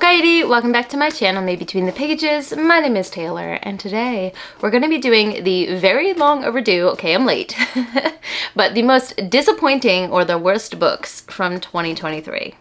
Alrighty, welcome back to my channel, Maybe Between the Pages. My name is Taylor, and today we're going to be doing the very long overdue, okay, I'm late, but the most disappointing or the worst books from 2023.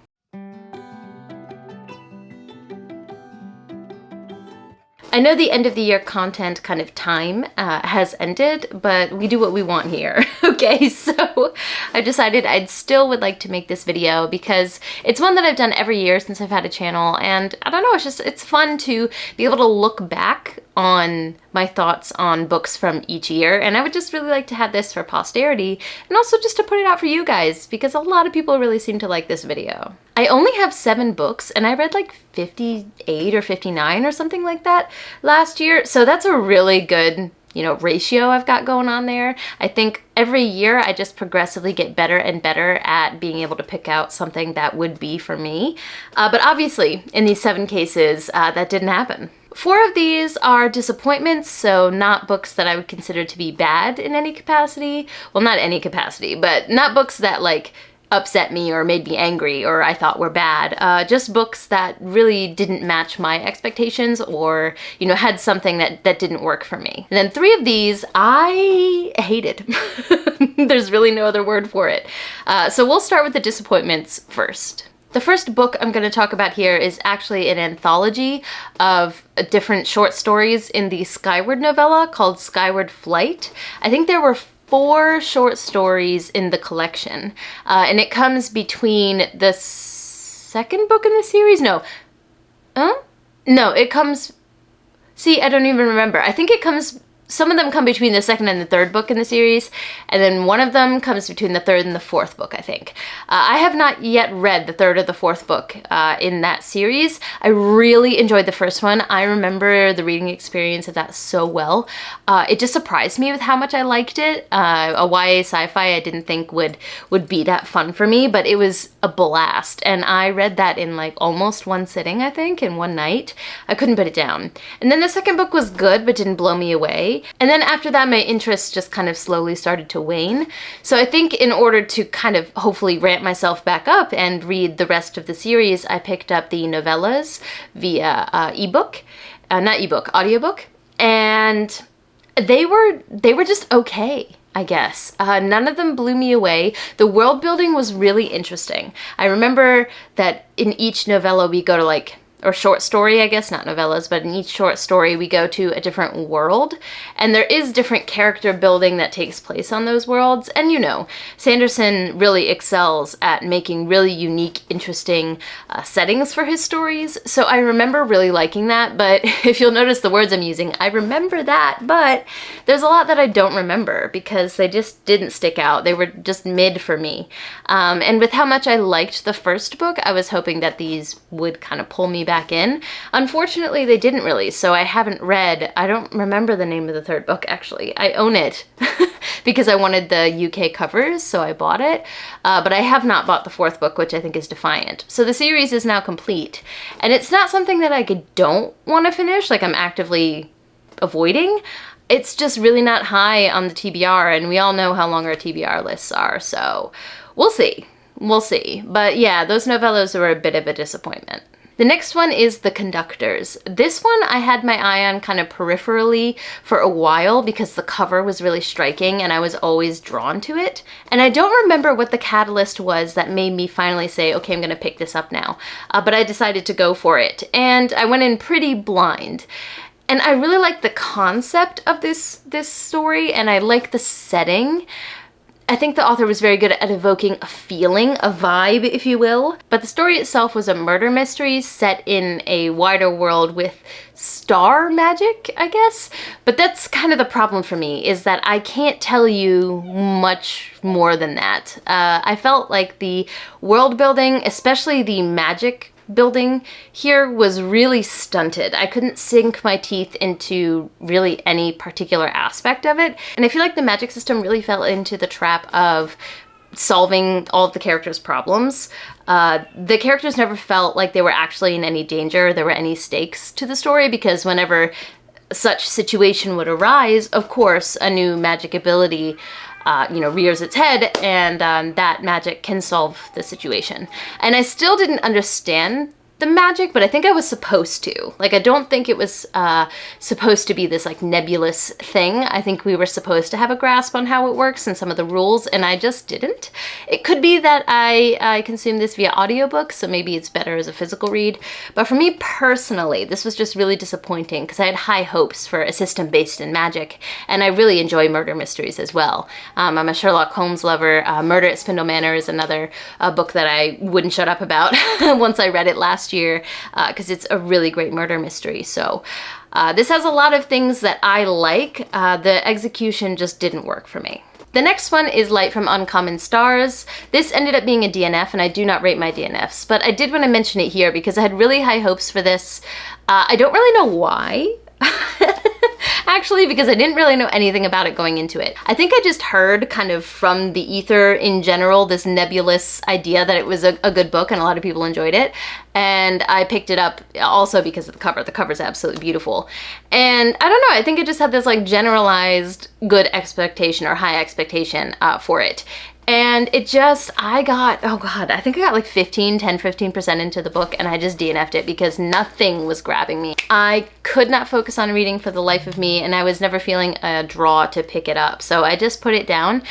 I know the end of the year content kind of time has ended, but we do what we want here. Okay, so I decided I'd still would like to make this video because it's one that I've done every year since I've had a channel, and I don't know, it's fun to be able to look back on my thoughts on books from each year, and I would just really like to have this for posterity and also just to put it out for you guys because a lot of people really seem to like this video. I only have 7 books and I read like 58 or 59 or something like that last year, so that's a really good ratio I've got going on there. I think every year I just progressively get better and better at being able to pick out something that would be for me, but obviously in these 7 cases that didn't happen. 4 of these are disappointments, so not books that I would consider to be bad in any capacity. Well, not any capacity, but not books that like upset me or made me angry or I thought were bad. Just books that really didn't match my expectations or, had something that didn't work for me. And then 3 of these I hated. There's really no other word for it. So we'll start with the disappointments first. The first book I'm going to talk about here is actually an anthology of different short stories in the Skyward novella called Skyward Flight. I think there were 4 short stories in the collection, and it comes between the second book in the series? No, it comes, see, I don't even remember. I think it comes, some of them come between the second and the third book in the series, and then one of them comes between the third and the fourth book, I think. I have not yet read the third or the fourth book in that series. I really enjoyed the first one. I remember the reading experience of that so well. It just surprised me with how much I liked it. A YA sci-fi I didn't think would be that fun for me, but it was a blast, and I read that in like almost one sitting, I think, in one night. I couldn't put it down. And then the second book was good, but didn't blow me away. And then after that, my interest just kind of slowly started to wane. So I think in order to kind of hopefully ramp myself back up and read the rest of the series, I picked up the novellas via audiobook, and they were just okay, I guess. None of them blew me away. The world building was really interesting. I remember that in each novella we go to or short story, I guess, not novellas, but in each short story we go to a different world, and there is different character building that takes place on those worlds, and Sanderson really excels at making really unique, interesting settings for his stories, so I remember really liking that, but if you'll notice the words I'm using, I remember that, but there's a lot that I don't remember because they just didn't stick out. They were just mid for me, and with how much I liked the first book, I was hoping that these would kind of pull me back in. Unfortunately, they didn't really, so I haven't read, I don't remember the name of the third book, actually. I own it because I wanted the UK covers, so I bought it, but I have not bought the fourth book, which I think is Defiant. So the series is now complete, and it's not something that I don't want to finish, like I'm actively avoiding. It's just really not high on the TBR, and we all know how long our TBR lists are, so we'll see. We'll see. But yeah, those novellas were a bit of a disappointment. The next one is The Conductors. This one I had my eye on kind of peripherally for a while because the cover was really striking and I was always drawn to it. And I don't remember what the catalyst was that made me finally say, okay, I'm gonna pick this up now. But I decided to go for it. And I went in pretty blind. And I really like the concept of this story, and I like the setting. I think the author was very good at evoking a feeling, a vibe, if you will. But the story itself was a murder mystery set in a wider world with star magic, I guess. But that's kind of the problem for me, is that I can't tell you much more than that. I felt like the world building, especially the magic building here, was really stunted. I couldn't sink my teeth into really any particular aspect of it, and I feel like the magic system really fell into the trap of solving all of the characters' problems. The characters never felt like they were actually in any danger, there were any stakes to the story, because whenever such situation would arise, of course, a new magic ability rears its head, and that magic can solve the situation. And I still didn't understand the magic, but I think I was supposed to. Like, I don't think it was supposed to be this like nebulous thing. I think we were supposed to have a grasp on how it works and some of the rules, and I just didn't. It could be that I consumed this via audiobook, so maybe it's better as a physical read. But for me personally, this was just really disappointing because I had high hopes for a system based in magic, and I really enjoy murder mysteries as well. I'm a Sherlock Holmes lover. Murder at Spindle Manor is another book that I wouldn't shut up about once I read it last year, because it's a really great murder mystery. So this has a lot of things that I like. The execution just didn't work for me. The next one is Light from Uncommon Stars. This ended up being a DNF, and I do not rate my DNFs, but I did want to mention it here because I had really high hopes for this. I don't really know why. Actually, because I didn't really know anything about it going into it. I think I just heard kind of from the ether in general this nebulous idea that it was a good book and a lot of people enjoyed it. And I picked it up also because of the cover. The cover's absolutely beautiful. And I don't know, I think it just had this like generalized good expectation or high expectation for it. And it just, I got, oh God, I think I got like 15% into the book, and I just DNF'd it because nothing was grabbing me. I could not focus on reading for the life of me, and I was never feeling a draw to pick it up. So I just put it down.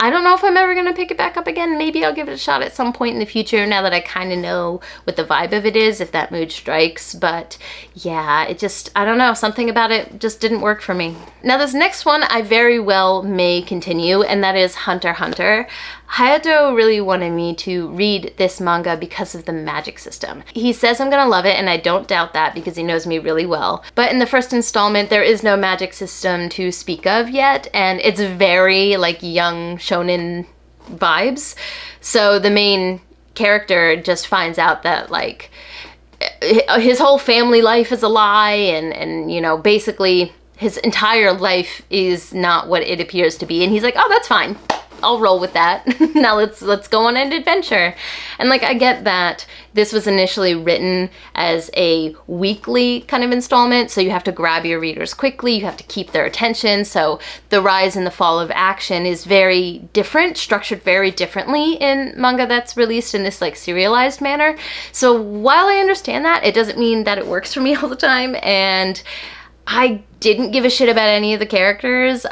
I don't know if I'm ever gonna pick it back up again. Maybe I'll give it a shot at some point in the future now that I kind of know what the vibe of it is, if that mood strikes. But yeah, it just, I don't know, something about it just didn't work for me. Now this next one I very well may continue, and that is Hunter x Hunter. Hayato really wanted me to read this manga because of the magic system. He says I'm gonna love it, and I don't doubt that because he knows me really well. But in the first installment, there is no magic system to speak of yet, and it's very like young shonen vibes. So the main character just finds out that like his whole family life is a lie, and you know, basically his entire life is not what it appears to be, and he's like, oh, that's fine. I'll roll with that. Now let's go on an adventure. And like, I get that this was initially written as a weekly kind of installment, so you have to grab your readers quickly, you have to keep their attention, so the rise and the fall of action is very different, structured very differently in manga that's released in this like serialized manner. So while I understand that, it doesn't mean that it works for me all the time, and I didn't give a shit about any of the characters.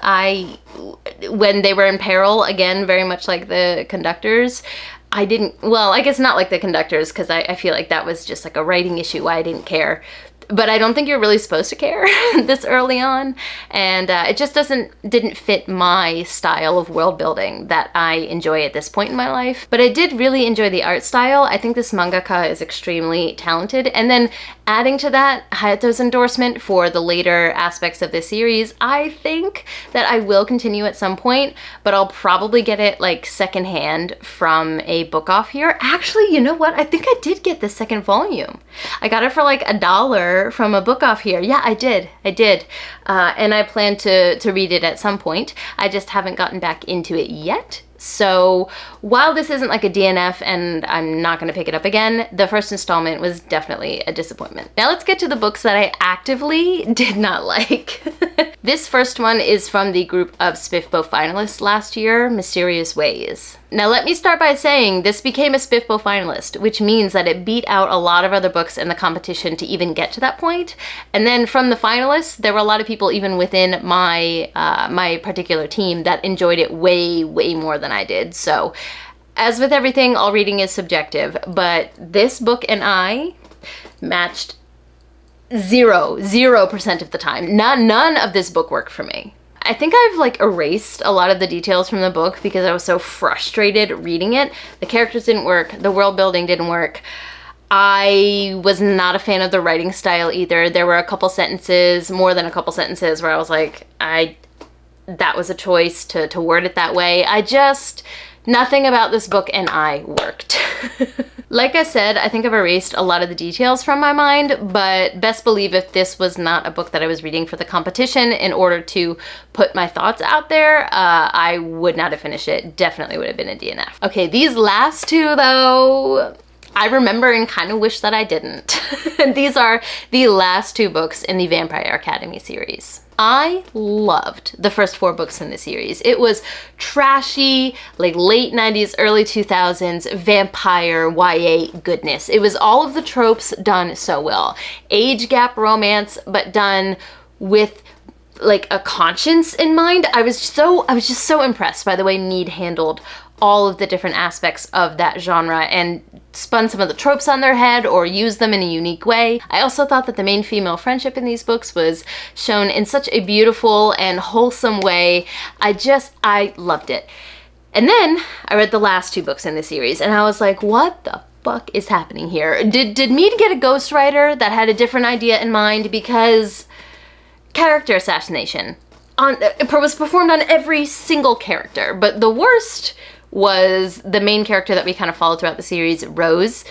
When they were in peril, again, very much like the conductors, I didn't, well, I guess not like the conductors, because I feel like that was just like a writing issue why I didn't care. But I don't think you're really supposed to care this early on, and it just didn't fit my style of world building that I enjoy at this point in my life. But I did really enjoy the art style. I think this mangaka is extremely talented, and then adding to that Hayato's endorsement for the later aspects of this series, I think that I will continue at some point, but I'll probably get it like secondhand from a book off here. Actually, you know what? I think I did get the second volume. I got it for like $1 from a book off here. Yeah, I did. And I plan to read it at some point. I just haven't gotten back into it yet. So while this isn't like a DNF and I'm not gonna pick it up again, the first installment was definitely a disappointment. Now let's get to the books that I actively did not like. This first one is from the group of SPIFBO finalists last year, Mysterious Ways. Now let me start by saying this became a SPIFBO finalist, which means that it beat out a lot of other books in the competition to even get to that point. And then from the finalists, there were a lot of people even within my my particular team that enjoyed it way, way more than I did. So as with everything, all reading is subjective, but this book and I matched 0% of the time. None of this book worked for me. I think I've like erased a lot of the details from the book because I was so frustrated reading it. The characters didn't work, the world building didn't work. I was not a fan of the writing style either. There were a couple sentences, more than a couple sentences, where I was like, that was a choice to word it that way. Nothing about this book and I worked. Like I said, I think I've erased a lot of the details from my mind, but best believe if this was not a book that I was reading for the competition in order to put my thoughts out there, I would not have finished it. Definitely would have been a DNF. Okay, these last two though, I remember and kind of wish that I didn't. These are the last 2 books in the Vampire Academy series. I loved the first 4 books in the series. It was trashy, like late 90s, early 2000s, vampire YA goodness. It was all of the tropes done so well. Age gap romance, but done with like a conscience in mind. I was just so impressed by the way Mead handled all of the different aspects of that genre and spun some of the tropes on their head or used them in a unique way. I also thought that the main female friendship in these books was shown in such a beautiful and wholesome way. I loved it. And then I read the last 2 books in the series and I was like, what the fuck is happening here? Did Mead get a ghostwriter that had a different idea in mind? Because character assassination was performed on every single character, but the worst was the main character that we kind of followed throughout the series, Rose.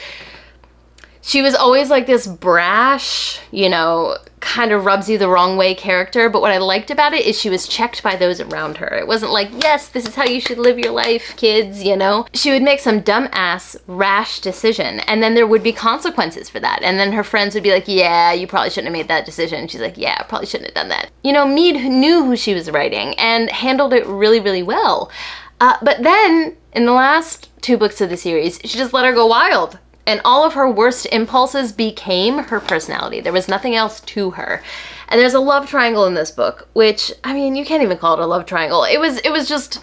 She was always like this brash, you know, kind of rubs you the wrong way character, but what I liked about it is she was checked by those around her. It wasn't like, yes, this is how you should live your life, kids, you know? She would make some dumbass, rash decision, and then there would be consequences for that. And then her friends would be like, yeah, you probably shouldn't have made that decision. She's like, yeah, I probably shouldn't have done that. You know, Mead knew who she was writing and handled it really, really well. But then, in the last 2 books of the series, she just let her go wild. And all of her worst impulses became her personality. There was nothing else to her. And there's a love triangle in this book, which, I mean, you can't even call it a love triangle. It was just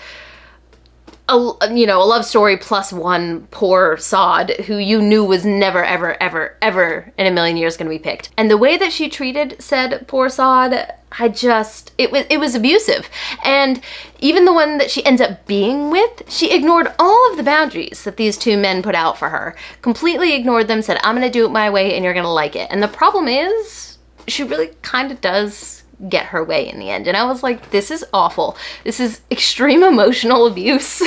a love story plus one poor sod who you knew was never, ever, ever, ever in a million years gonna be picked. And the way that she treated said poor sod, it was abusive. And even the one that she ends up being with, she ignored all of the boundaries that these 2 men put out for her. Completely ignored them, said, I'm gonna do it my way and you're gonna like it. And the problem is, she really kind of does get her way in the end. And I was like, this is awful. This is extreme emotional abuse.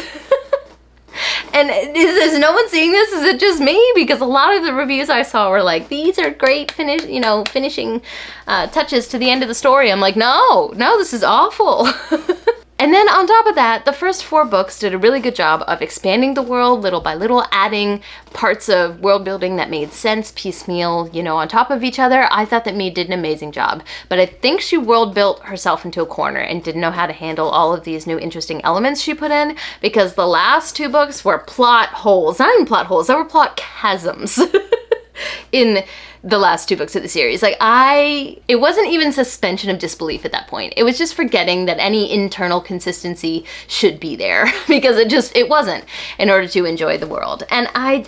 And is no one seeing this? Is it just me? Because a lot of the reviews I saw were like, these are great finishing touches to the end of the story. I'm like, no, this is awful. And then on top of that, the first 4 books did a really good job of expanding the world little by little, adding parts of world building that made sense piecemeal, you know, on top of each other. I thought that Mead did an amazing job, but I think she world built herself into a corner and didn't know how to handle all of these new interesting elements she put in, because the last 2 books were plot holes. Not even plot holes, they were plot chasms in the last 2 books of the series. Like it wasn't even suspension of disbelief at that point. It was just forgetting that any internal consistency should be there because it wasn't in order to enjoy the world. And I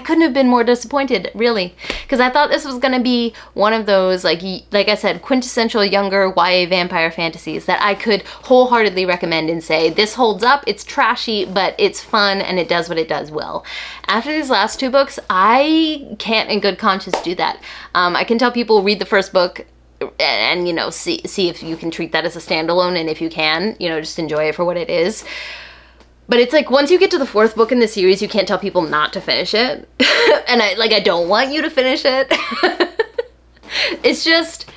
couldn't have been more disappointed, really, because I thought this was gonna be one of those, like I said, quintessential younger YA vampire fantasies that I could wholeheartedly recommend and say, this holds up, it's trashy, but it's fun and it does what it does well. After these last 2 books, I can't in good conscience do that. I can tell people read the first book and you know, see if you can treat that as a standalone, and if you can, you know, just enjoy it for what it is. But it's like, once you get to the 4th book in the series, you can't tell people not to finish it. And I don't want you to finish it. It's just,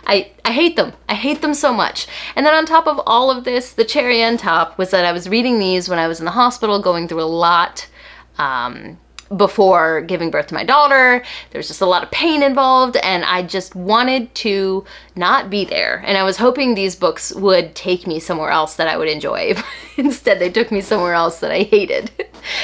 I hate them. I hate them so much. And then on top of all of this, the cherry on top was that I was reading these when I was in the hospital going through a lot, before giving birth to my daughter. There was just a lot of pain involved, and I just wanted to not be there. And I was hoping these books would take me somewhere else that I would enjoy. Instead, they took me somewhere else that I hated.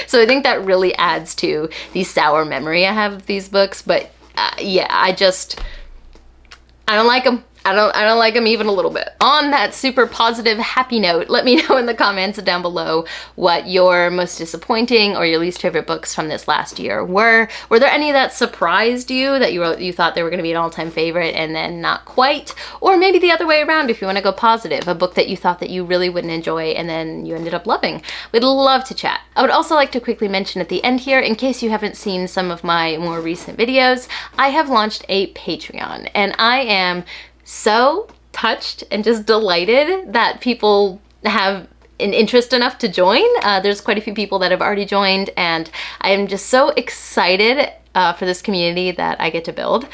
So I think that really adds to the sour memory I have of these books. But yeah, I don't like them. I don't like them even a little bit. On that super positive, happy note, let me know in the comments down below what your most disappointing or your least favorite books from this last year were. Were there any that surprised you, that you thought they were gonna be an all-time favorite and then not quite? Or maybe the other way around, if you wanna go positive, a book that you thought that you really wouldn't enjoy and then you ended up loving. We'd love to chat. I would also like to quickly mention at the end here, in case you haven't seen some of my more recent videos, I have launched a Patreon, and I am so touched and just delighted that people have an interest enough to join. There's quite a few people that have already joined, and I am just so excited for this community that I get to build.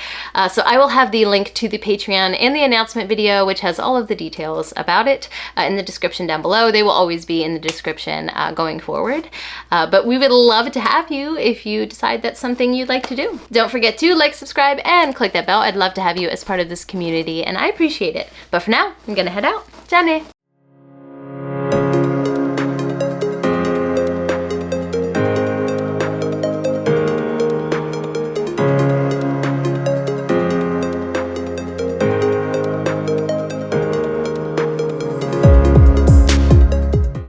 So I will have the link to the Patreon and the announcement video, which has all of the details about it, in the description down below. They will always be in the description going forward. But we would love to have you if you decide that's something you'd like to do. Don't forget to like, subscribe, and click that bell. I'd love to have you as part of this community, and I appreciate it. But for now, I'm gonna head out. Ciao!